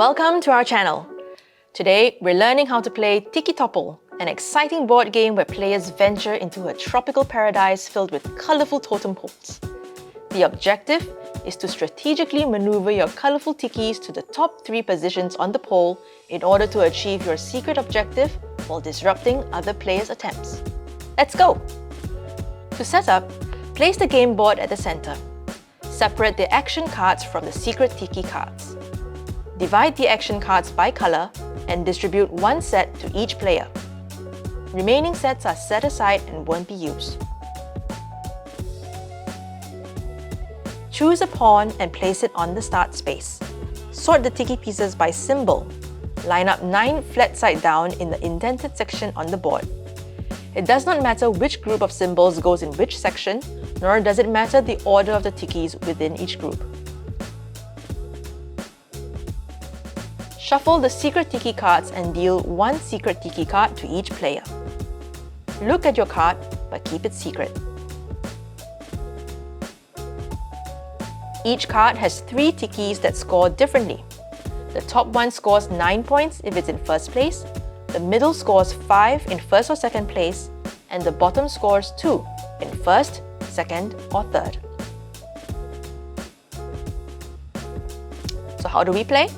Welcome to our channel. Today, we're learning how to play Tiki Topple, an exciting board game where players venture into a tropical paradise filled with colourful totem poles. The objective is to strategically maneuver your colourful tikis to the top 3 positions on the pole in order to achieve your secret objective while disrupting other players' attempts. Let's go! To set up, place the game board at the centre. Separate the action cards from the secret tiki cards. Divide the action cards by colour and distribute one set to each player. Remaining sets are set aside and won't be used. Choose a pawn and place it on the start space. Sort the tiki pieces by symbol. Line up 9 flat side down in the indented section on the board. It does not matter which group of symbols goes in which section, nor does it matter the order of the tikis within each group. Shuffle the secret tiki cards and deal 1 secret tiki card to each player. Look at your card, but keep it secret. Each card has 3 tikis that score differently. The top one scores 9 points if it's in first place, the middle scores 5 in first or second place, and the bottom scores 2 in first, second, or third. So how do we play?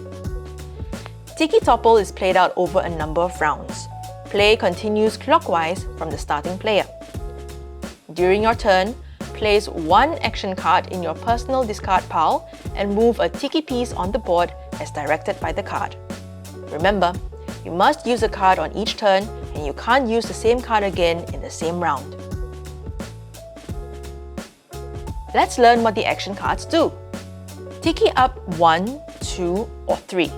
Tiki Topple is played out over a number of rounds. Play continues clockwise from the starting player. During your turn, place 1 action card in your personal discard pile and move a tiki piece on the board as directed by the card. Remember, you must use a card on each turn and you can't use the same card again in the same round. Let's learn what the action cards do. Tiki up 1, 2, or 3.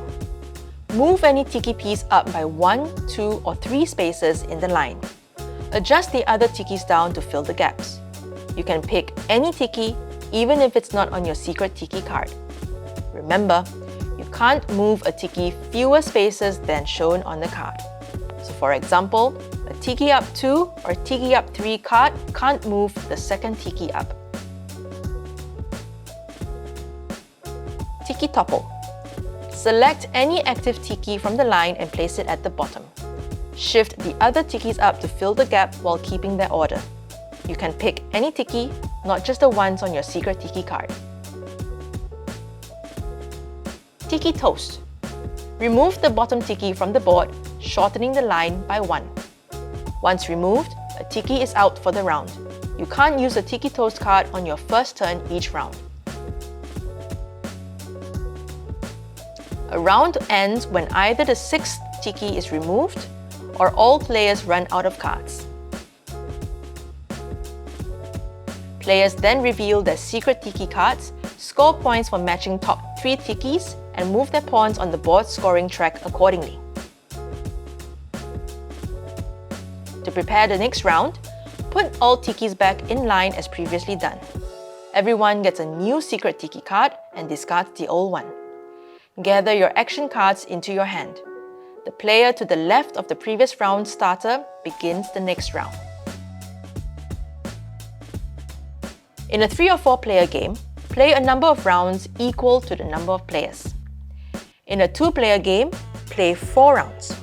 Move any tiki piece up by 1, 2, or 3 spaces in the line. Adjust the other tikis down to fill the gaps. You can pick any tiki, even if it's not on your secret tiki card. Remember, you can't move a tiki fewer spaces than shown on the card. So for example, a Tiki up 2 or Tiki up 3 card can't move the second tiki up. Tiki Topple. Select any active tiki from the line and place it at the bottom. Shift the other tikis up to fill the gap while keeping their order. You can pick any tiki, not just the ones on your secret tiki card. Tiki Toast. Remove the bottom tiki from the board, shortening the line by 1. Once removed, a tiki is out for the round. You can't use a Tiki Toast card on your first turn each round. A round ends when either the 6th tiki is removed or all players run out of cards. Players then reveal their secret tiki cards, score points for matching top 3 tikis, and move their pawns on the board scoring track accordingly. To prepare the next round, put all tikis back in line as previously done. Everyone gets a new secret tiki card and discards the old one. Gather your action cards into your hand. The player to the left of the previous round starter begins the next round. In a 3 or 4 player game, play a number of rounds equal to the number of players. In a 2-player game, play 4 rounds.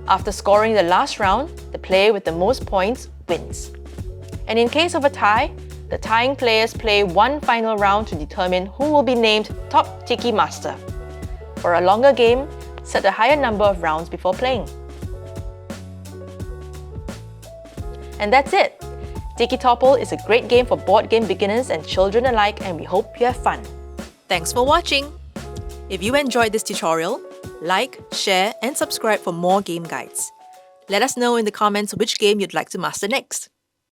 After scoring the last round, the player with the most points wins. And in case of a tie, the tying players play 1 final round to determine who will be named Top Tiki Master. For a longer game, set a higher number of rounds before playing. And that's it! Tiki Topple is a great game for board game beginners and children alike, and we hope you have fun. Thanks for watching! If you enjoyed this tutorial, like, share and subscribe for more game guides. Let us know in the comments which game you'd like to master next.